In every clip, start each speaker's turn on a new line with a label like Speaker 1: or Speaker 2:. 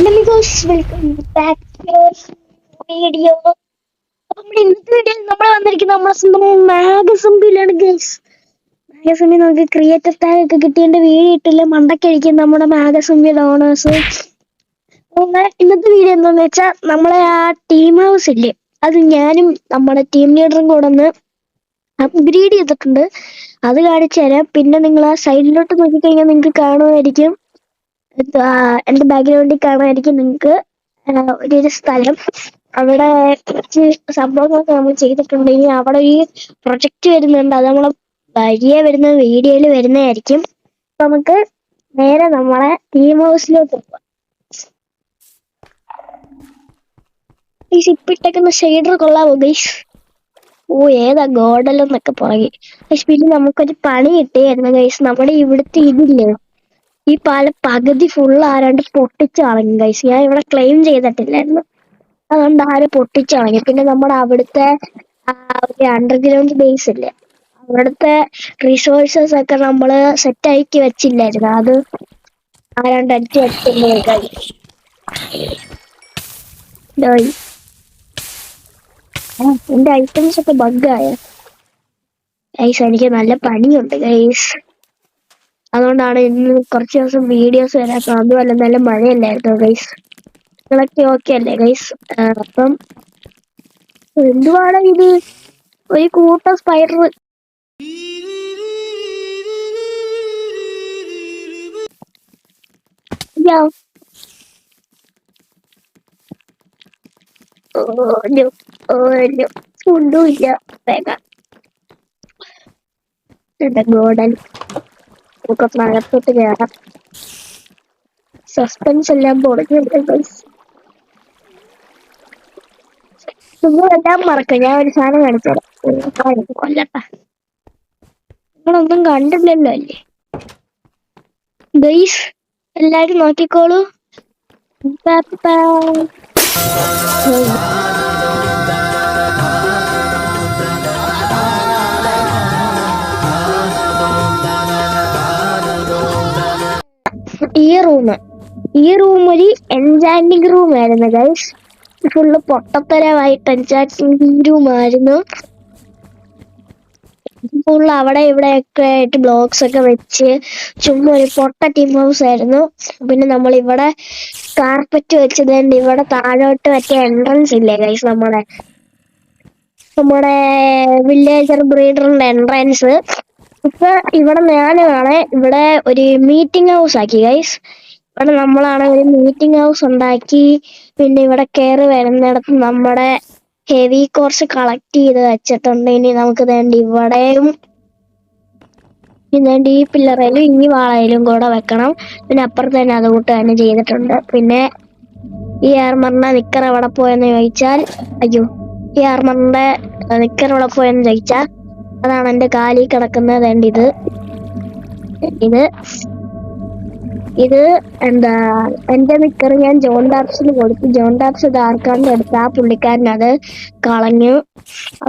Speaker 1: Welcome back video. ഇന്നത്തെ video നമ്മൾ വന്നിരിക്കുന്നത് നമ്മളെ സ്വന്തം മാഗസംബിയിലാണ് ഗൈസ്. മാഗസംബി നമുക്ക് ക്രിയേറ്റർ ടാഗ് ഒക്കെ കിട്ടിയതിന്റെ വീഡിയോ ഇട്ടില്ല മണ്ടക്കഴിക്കും നമ്മുടെ മാഗസംബിയുടെ ഓണേഴ്സ്. ഇന്നത്തെ വീഡിയോ എന്താന്ന് വെച്ചാൽ നമ്മളെ ആ ടീം ഹൗസ് ഇല്ലേ, അത് ഞാനും നമ്മുടെ ടീം ലീഡറും കൂടെ ഒന്ന് അപ്ഗ്രേഡ് ചെയ്തിട്ടുണ്ട്. അത് കാണിച്ചു തരാം. പിന്നെ നിങ്ങൾ ആ സൈഡിലോട്ട് നോക്കിക്കഴിഞ്ഞാൽ നിങ്ങൾക്ക് കാണുമായിരിക്കും, എന്റെ ബാക്ക്ഗ്രൗണ്ടിൽ കാണാനായിരിക്കും നിങ്ങൾക്ക് ഒരു സ്ഥലം. അവിടെ കുറച്ച് സംഭവങ്ങളൊക്കെ നമ്മൾ ചെയ്തിട്ടുണ്ട്. ഇനി അവിടെ ഈ പ്രൊജക്ട് വരുന്നുണ്ട്, അത് നമ്മളെ വഴിയെ വരുന്ന വീഡിയോയിൽ വരുന്നതായിരിക്കും. അപ്പൊ നമുക്ക് നേരെ നമ്മളെ ടീം ഹൗസിലോട്ട് പോവാം. ഈ ഇപ്പിട്ടേക്കുന്ന ഷെയ്ഡർ കൊള്ളാമോ ഗൈസ്? ഓ ഏതാ ഗോഡലെന്നൊക്കെ പുറകെ. പക്ഷെ പിന്നെ നമുക്കൊരു പണി കിട്ടിയായിരുന്നു ഗൈസ്. നമ്മുടെ ഇവിടുത്തെ ഇതില്ലേ, ഈ പകുതി ഫുൾ ആരാണ്ട് പൊട്ടിച്ചു കളഞ്ഞു ഗൈസ്. ഞാൻ ഇവിടെ ക്ലെയിം ചെയ്തിട്ടില്ലായിരുന്നു, അതുകൊണ്ട് ആര് പൊട്ടിച്ചു കളഞ്ഞു. പിന്നെ നമ്മുടെ അവിടുത്തെ ഒരു അണ്ടർഗ്രൗണ്ട് ബേസ് ഇല്ലേ, അവിടുത്തെ റിസോഴ്സസ് ഒക്കെ നമ്മള് സെറ്റ് ആക്കി വെച്ചില്ലായിരുന്നു, അത് ആരാണ്ട് അടിച്ചു വെച്ചിട്ടുണ്ടോ. എന്റെ ഐറ്റംസ് ഒക്കെ ബഗ്ഗായ ഗൈസ്. എനിക്ക് നല്ല പണിയുണ്ട് ഗൈസ്, അതുകൊണ്ടാണ് ഇന്ന് കുറച്ച് ദിവസം വീഡിയോസ് വരാത്തത്. അതുമല്ല നല്ല മഴയല്ലായിരുന്നു ഗൈസ്. നിങ്ങളൊക്കെ ഓക്കെ അല്ലേ ഗൈസ്? അപ്പം എന്തുവാണ് ഇത്, ഒരു കൂട്ടം സ്പൈഡർ. ഒന്നുമില്ല, വേഗം ഗോഡൻ നമുക്ക് മഴത്തോട്ട് കയറാം. സസ്പെൻസ് എല്ലാം പൊളിഞ്ഞിട്ട് ഗൈസ്. നിങ്ങളെല്ലാം മറക്കാം, ഞാൻ ഒരു സാധനം കാണിച്ചു തരാം. കൊല്ലട്ട, നിങ്ങളൊന്നും കണ്ടില്ലല്ലോ അല്ലേ ഗൈസ്? എല്ലാരും നോക്കിക്കോളൂ. ഈ റൂം ഒരു എൻചാന്റിങ് റൂം ആയിരുന്നു ഗൈസ്. ഫുള്ള് പൊട്ടത്തരമായിട്ട് എൻചാന്റിങ് റൂം ആയിരുന്നു. ഫുള്ള് അവിടെ ഇവിടെയൊക്കെ ആയിട്ട് ബ്ലോക്സ് ഒക്കെ വെച്ച് ചുമ്മാ ഒരു പൊട്ട ടീം ഹൗസ് ആയിരുന്നു. പിന്നെ നമ്മൾ ഇവിടെ കാർപ്പറ്റ് വെച്ചതുകൊണ്ട് ഇവിടെ താഴോട്ട് മറ്റേ എൻട്രൻസ് ഇല്ലേ ഗൈസ്, നമ്മുടെ വില്ലേജർ ബ്രീഡറിന്റെ എൻട്രൻസ്. ഇപ്പൊ ഇവിടെ ഞാനാണ് ഇവിടെ ഒരു മീറ്റിംഗ് ഹൗസ് ആക്കി ഗൈസ്. ഇവിടെ നമ്മളാണ് ഒരു മീറ്റിംഗ് ഹൗസ് ഉണ്ടാക്കി. പിന്നെ ഇവിടെ കയറി വരുന്നിടത്ത് നമ്മുടെ ഹെവി കോർസ് കളക്ട് ചെയ്ത് വെച്ചിട്ടുണ്ട്. ഇനി നമുക്ക് വേണ്ടി ഇവിടെയും വേണ്ടി ഈ പില്ലറയിലും ഇനി വാളയിലും കൂടെ വെക്കണം. പിന്നെ അപ്പുറത്ത് തന്നെ അതുകൂട്ട് തന്നെ ചെയ്തിട്ടുണ്ട്. പിന്നെ ഈ ആർമറിന്റെ നിക്കർ എവിടെ പോയെന്ന് ചോദിച്ചാൽ, അയ്യോ ഈ ആർമറിന്റെ നിക്കർ എവിടെ പോയെന്ന് ചോദിച്ചാൽ അതാണ് എന്റെ കാലിൽ കിടക്കുന്നത്. ഇത് എന്താ എന്റെ നിക്കർ ഞാൻ ജോൺ ഡാപ്സിന് കൊടുത്തു. ജോൺ ഡാപ്സ് ഇത് ആർക്കാണ്ട് എടുത്ത് ആ പുള്ളിക്കാരൻ അത് കളഞ്ഞു.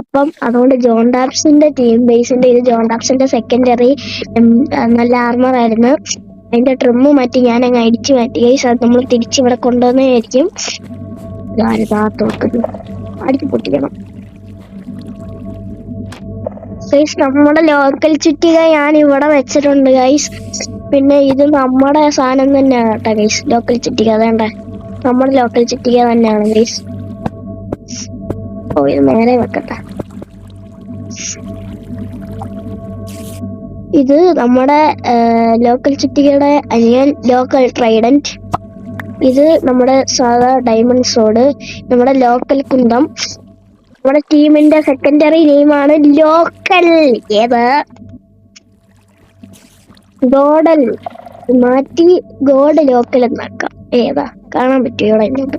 Speaker 1: അപ്പം അതുകൊണ്ട് ജോൺ ഡാപ്സിന്റെ ടീം ബേസിന്റെ ഇത് ജോൺ ഡാപ്സിന്റെ സെക്കൻഡറി നല്ല ആർമർ ആയിരുന്നു. അതിന്റെ ട്രിമ്മ് മാറ്റി ഞാൻ അങ്ങ് അടിച്ചു മാറ്റി ഗൈസ്. അത് നമ്മൾ തിരിച്ചിവിടെ കൊണ്ടുവന്നതായിരിക്കും. അടിച്ചു പൊട്ടിക്കണം ഗൈസ്. നമ്മുടെ ലോക്കൽ ചുറ്റിക ഞാൻ ഇവിടെ വെച്ചിട്ടുണ്ട് ഗൈസ്. പിന്നെ ഇത് നമ്മുടെ സാധനം തന്നെയാണ് കേട്ടോ ഗൈസ്, ലോക്കൽ ചുറ്റിക. അതേണ്ട നമ്മുടെ ലോക്കൽ ചുറ്റിക തന്നെയാണ് ഗൈസ്. ഓ ഇത് നേരെ വെക്കട്ടെ. ഇത് നമ്മുടെ ലോക്കൽ ചുറ്റികയുടെ അനിയൻ ലോക്കൽ ട്രൈഡന്റ്. ഇത് നമ്മുടെ സാധാ ഡയമണ്ട് സോഡ്, നമ്മുടെ ലോക്കൽ കുന്തം. നമ്മുടെ ടീമിന്റെ സെക്കൻഡറി നെയിമാണ് ലോക്കൽ. ഏത് ഗോഡൽ മാറ്റി ഗോഡ് ലോക്കൽ എന്നാക്കാം. ഏതാ കാണാൻ പറ്റുമോ? ഇവിടെ ഇങ്ങോട്ട്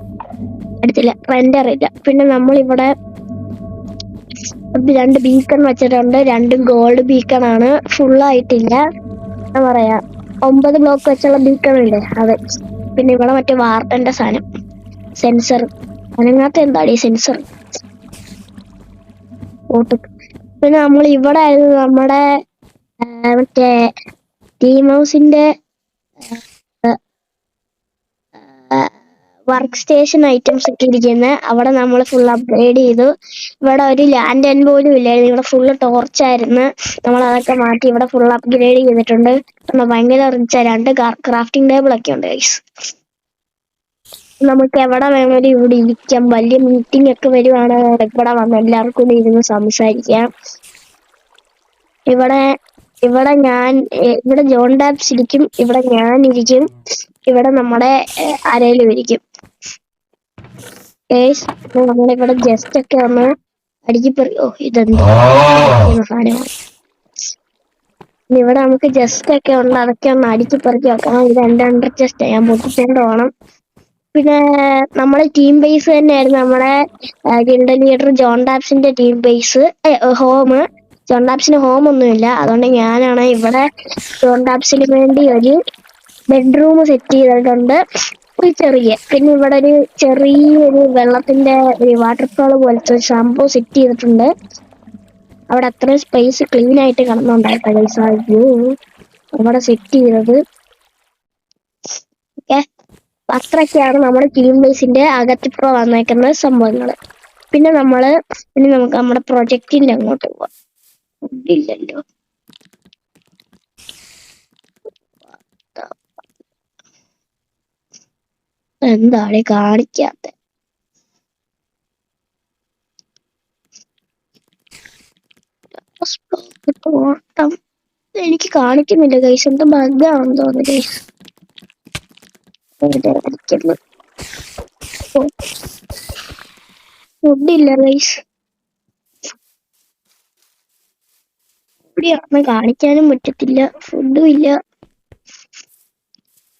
Speaker 1: അടുത്തില്ല, റെൻഡർ ഇല്ല. പിന്നെ നമ്മളിവിടെ 2 ബീക്കൺ വെച്ചിട്ടുണ്ട്. 2 ഗോൾഡ് ബീക്കൺ ആണ്, ഫുള്ളായിട്ടില്ല. എന്താ പറയാ 9 ബ്ലോക്ക് വെച്ചുള്ള ബീക്കൺ ഉണ്ട് അത്. പിന്നെ ഇവിടെ മറ്റേ വാർട്ടന്റെ സാധനം സെൻസർ, അതിനകത്ത് എന്താടി സെൻസർ ഓട്ട്. പിന്നെ നമ്മൾ ഇവിടെ ആയിരുന്നു നമ്മുടെ മറ്റേ ടീം ഹൗസിന്റെ വർക്ക് സ്റ്റേഷൻ ഐറ്റംസ് ഒക്കെ ഇരിക്കുന്നത്. അവിടെ നമ്മൾ ഫുൾ അപ്ഗ്രേഡ് ചെയ്തു. ഇവിടെ ഒരു ലാൻഡ് പോലും ഇല്ലായിരുന്നു, ഇവിടെ ഫുള്ള് ടോർച്ചായിരുന്നു. നമ്മൾ അതൊക്കെ മാറ്റി ഇവിടെ ഫുൾ അപ്ഗ്രേഡ് ചെയ്തിട്ടുണ്ട്. ഭയങ്കര റിച്ചാ. 2 ക്രാഫ്റ്റിംഗ് ടേബിൾ ഒക്കെ ഉണ്ട് ഗൈസ്. നമുക്ക് എവിടെ വേണേലും ഇവിടെ ഇരിക്കാം. വലിയ മീറ്റിംഗ് ഒക്കെ വരുവാണെങ്കിൽ ഇവിടെ വന്ന് എല്ലാവർക്കും കൂടി ഇരുന്ന് സംസാരിക്കാം. ഇവിടെ ഇവിടെ ഇവിടെ ജോൺ ഡാബ്സ് ഇരിക്കും, ഇവിടെ ഞാൻ ഇരിക്കും, ഇവിടെ നമ്മുടെ ആരേലും ഇരിക്കും. നമ്മളിവിടെ ജസ്റ്റ് ഒക്കെ ഒന്ന് അടുക്കിപ്പറി. ഇതെന്തോ സാധനമാണ്. ഇവിടെ നമുക്ക് ജസ്റ്റ് ഒക്കെ ഉണ്ട്, അതൊക്കെ ഒന്ന് അടുക്കിപ്പറിച്ച് വെക്കണം. ഇത് എന്റെ അണ്ടർ ജസ്റ്റ് ഞാൻ പൊട്ടിച്ചോണ്ട് പോകണം. പിന്നെ നമ്മുടെ ടീം ബേസ് തന്നെയായിരുന്നു നമ്മുടെ ഗിൽഡ് ലീഡർ ജോൺ ഡാബ്സിന്റെ ടീം ബേസ് ഹോം. ജോൺ ഡാബ്സിന് ഹോം ഒന്നുമില്ല, അതുകൊണ്ട് ഞാനാണ് ഇവിടെ ജോൺ ഡാബ്സിന് വേണ്ടി ഒരു ബെഡ്റൂം സെറ്റ് ചെയ്തിട്ടുണ്ട്. ഒരു പിന്നെ ഇവിടെ ഒരു ചെറിയൊരു വെള്ളത്തിന്റെ ഒരു വാട്ടർഫാൾ പോലത്തെ ഒരു സംഭവം സെറ്റ് ചെയ്തിട്ടുണ്ട്. അവിടെ അത്രയും സ്പേസ് ക്ലീൻ ആയിട്ട് കിടന്നുണ്ടായിരുന്നു അവിടെ സെറ്റ് ചെയ്തത്. ഓക്കെ, അത്രയൊക്കെയാണ് നമ്മുടെ ടീം ബേസിന്റെ അകത്തിപ്പോ വന്നേക്കുന്ന സംഭവങ്ങൾ. പിന്നെ നമുക്ക് നമ്മുടെ പ്രൊജക്റ്റിന്റെ അങ്ങോട്ട് പോവാം. ഇല്ലല്ലോ, എന്താണ് കാണിക്കാത്ത? ഓട്ടം എനിക്ക് കാണിക്കുന്നില്ല ഗൈസ്, എന്താ ബഗ്ഗാണെന്ന് തോന്നുന്നു ഗൈസ്. ഫുഡില്ല ഗൈസ്, ഇവിടെയാണ് കാണിക്കാനും പറ്റത്തില്ല, ഫുഡും ഇല്ല.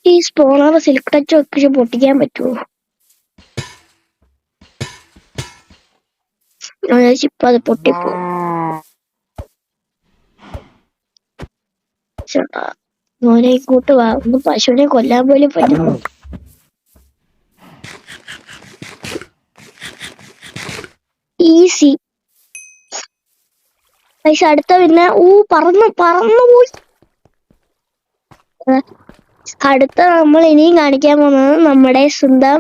Speaker 1: ഈ സ്പോണർ സിൽക്ക് ടച്ച് ഒക്കെ പൊട്ടിക്കാൻ പറ്റുമോ? ഇപ്പൊ അത് പൊട്ടിപ്പോ. മോനെ കൂട്ട് വാ, ഒന്ന് പശുവിനെ കൊല്ലാൻ പോലും പറ്റും. ഈസി പൈസ. അടുത്ത പിന്നെ പറന്നു പോയി. അടുത്ത നമ്മൾ ഇനിയും കാണിക്കാൻ പോകുന്നത് നമ്മുടെ സ്വന്തം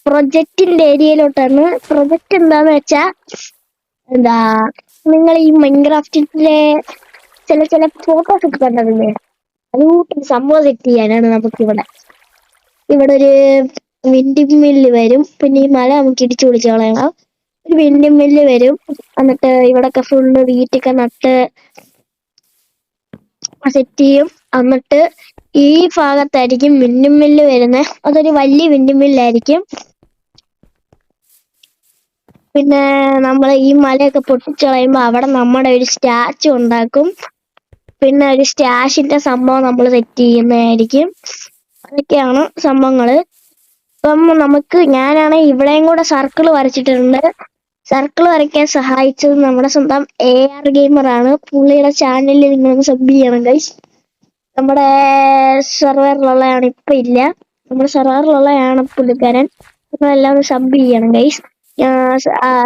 Speaker 1: പ്രൊജക്റ്റിന്റെ ഏരിയയിലോട്ടാണ്. പ്രൊജക്റ്റ് എന്താന്ന് വെച്ചാ നിങ്ങൾ ഈ മൈൻക്രാഫ്റ്റിലെ ചില ഫോട്ടോസ് ഒക്കെ കണ്ടതില്ലേ, അതുകൂട്ട് സംഭവം സെറ്റ് ചെയ്യാനാണ് നമുക്കിവിടെ. ഇവിടെ ഒരു വിൻഡിംഗ് മില്ല് വരും. പിന്നെ ഈ മല നമുക്ക് ഇടിച്ചു പൊളിച്ച് കളയണം. ഒരു വിൻഡിംഗ് മില്ല് വരും. എന്നിട്ട് ഇവിടൊക്കെ ഫുള്ള് വീറ്റൊക്കെ നട്ട് സെറ്റ് ചെയ്യും. എന്നിട്ട് ഈ ഭാഗത്തായിരിക്കും വിൻഡിംഗ് മില്ല് വരുന്നത്. അതൊരു വലിയ വിൻഡിംഗ് മില്ലായിരിക്കും. പിന്നെ നമ്മൾ ഈ മലയൊക്കെ പൊട്ടിച്ചു കളയുമ്പോ അവിടെ നമ്മുടെ ഒരു സ്റ്റാച്ചു ഉണ്ടാക്കും. പിന്നെ ഒരു സ്റ്റാഷിന്റെ സംഭവം നമ്മൾ സെറ്റ് ചെയ്യുന്നതായിരിക്കും. അതൊക്കെയാണ് സംഭവങ്ങള്. ഇപ്പം ഞാനാണ് ഇവിടെയും കൂടെ സർക്കിൾ വരച്ചിട്ടുണ്ട്. സർക്കിൾ വരയ്ക്കാൻ സഹായിച്ചത് നമ്മുടെ സ്വന്തം AR ഗെയിമർ ആണ്. പുള്ളിയുടെ ചാനലിൽ നിങ്ങൾ സബ് ചെയ്യണം ഗൈസ്. നമ്മുടെ സെർവറിലുള്ളതാണ്, ഇപ്പൊ ഇല്ല, നമ്മുടെ സെർവറിലുള്ളതാണ് പുള്ളിക്കാരൻ. നിങ്ങളെല്ലാം സബ് ചെയ്യണം ഗൈസ്.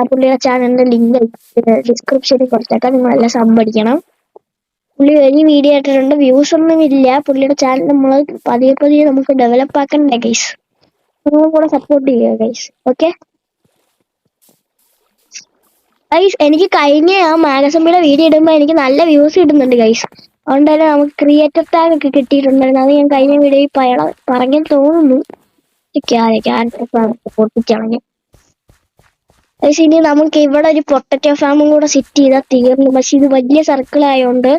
Speaker 1: പുള്ളിയുടെ ചാനലിന്റെ ലിങ്ക് ഡിസ്ക്രിപ്ഷനിൽ കൊടുത്തേക്കാം, നിങ്ങളെല്ലാം സബ് അടിക്കണം. പുള്ളി വലിയ വീഡിയോ ആയിട്ടുണ്ട്, വ്യൂസ് ഒന്നും ഇല്ല. പുള്ളിയുടെ ചാനൽ നമ്മൾ പതിയെ നമുക്ക് ഡെവലപ്പ് ആക്കണ്ടേ ഗൈസ്. നിങ്ങളും കൂടെ സപ്പോർട്ട് ചെയ്യുക ഗൈസ്. ഓക്കെ ഗൈസ്, എനിക്ക് കഴിഞ്ഞ മാഗസംബിയുടെ വീഡിയോ ഇടുമ്പോൾ എനിക്ക് നല്ല വ്യൂസ് കിട്ടുന്നുണ്ട് ഗൈസ്. അതുകൊണ്ട് തന്നെ നമുക്ക് ക്രിയേറ്റർ ടാഗ് ഒക്കെ കിട്ടിയിട്ടുണ്ടായിരുന്നു. അത് ഞാൻ കഴിഞ്ഞ വീഡിയോയിൽ പറഞ്ഞു തോന്നുന്നു. പൊട്ടിച്ചളഞ്ഞു ഗൈസ്. ഇനി നമുക്ക് ഇവിടെ ഒരു പൊട്ടറ്റോ ഫാമും കൂടെ സെറ്റ് ചെയ്താൽ തീർന്നു. പക്ഷെ ഇത് വലിയ സർക്കിൾ ആയതുകൊണ്ട്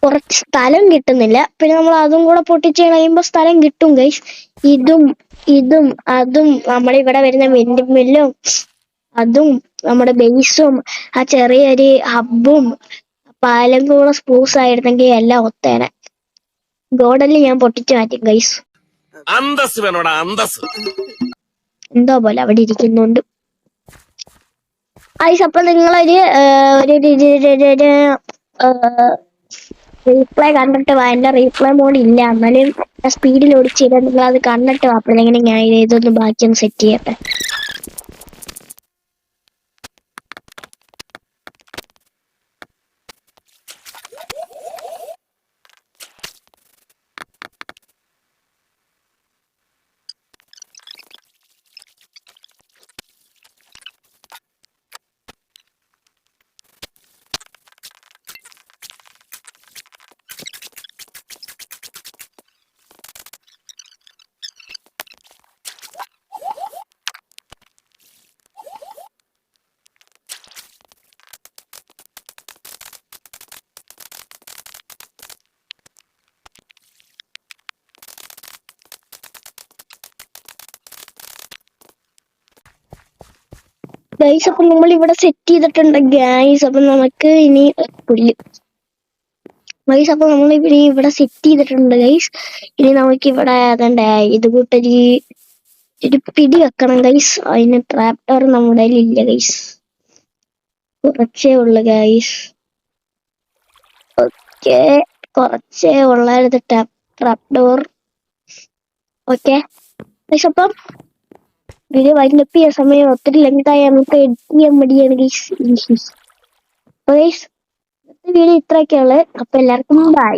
Speaker 1: കുറച്ച് സ്ഥലം കിട്ടുന്നില്ല. പിന്നെ നമ്മൾ അതും കൂടെ പൊട്ടിച്ച് കഴിയുമ്പോൾ സ്ഥലം കിട്ടും ഗൈസ്. ഇതും അതും നമ്മളിവിടെ വരുന്ന വിൻഡ് മില്ലും അതും നമ്മുടെ ബേസും ആ ചെറിയൊരു ഹബ്ബും പാലം കൂടെ സ്പൂസ് ആയിരുന്നെങ്കിൽ എല്ലാം ഒത്തേനെ. ഗോഡനിൽ ഞാൻ പൊട്ടിച്ചു മാറ്റും ഗൈസ്. എന്തോ പോലെ അവിടെ ഇരിക്കുന്നുണ്ട് ഗൈസ്. അപ്പൊ നിങ്ങളൊരു റീപ്ലേ കണ്ടിട്ട് വാ. എന്റെ റീപ്ലേ മോഡ് ഇല്ല, എന്നാലും സ്പീഡിൽ ഓടിച്ചില്ല. നിങ്ങൾ അത് കണ്ടിട്ട് വാ. അപ്പോഴെങ്ങനെ ഞാൻ ഇതൊന്ന് ബാക്കിയൊന്ന് സെറ്റ് ചെയ്യട്ടെ. ഗൈസ് അപ്പൊ നമ്മൾ ഇവിടെ സെറ്റ് ചെയ്തിട്ടുണ്ട് ഗൈസ്. അപ്പൊ നമുക്ക് ഇനി പുല്ല് ഗൈസ്. അപ്പൊ നമ്മൾ ഇവിടെ സെറ്റ് ചെയ്തിട്ടുണ്ട് ഗൈസ്. ഇനി നമുക്ക് ഇവിടെ അതണ്ടേ ഇത് കൂട്ടൊരു പിടി വെക്കണം ഗൈസ്. അതിന് ട്രാപ്റ്റർ നമ്മുടെ ഇല്ല ഗൈസ്, കുറച്ചേ ഉള്ളു ഗൈസ്. ഓക്കെ, കുറച്ചേ ഉള്ളായിരുന്നു ട്രാപ്റ്റർ. ഓക്കെ ഗൈസ്, അപ്പം വീഡിയോ വൈൻഡപ്പ് ചെയ്യാൻ സമയം ഒത്തിരി ലെങ്തായി നമുക്ക് എഡിറ്റ് ചെയ്യാൻ മടിയാണ് ഗൈസ്. Guys video ഇത്രയൊക്കെയുള്ളു. അപ്പൊ എല്ലാവർക്കും ബൈ.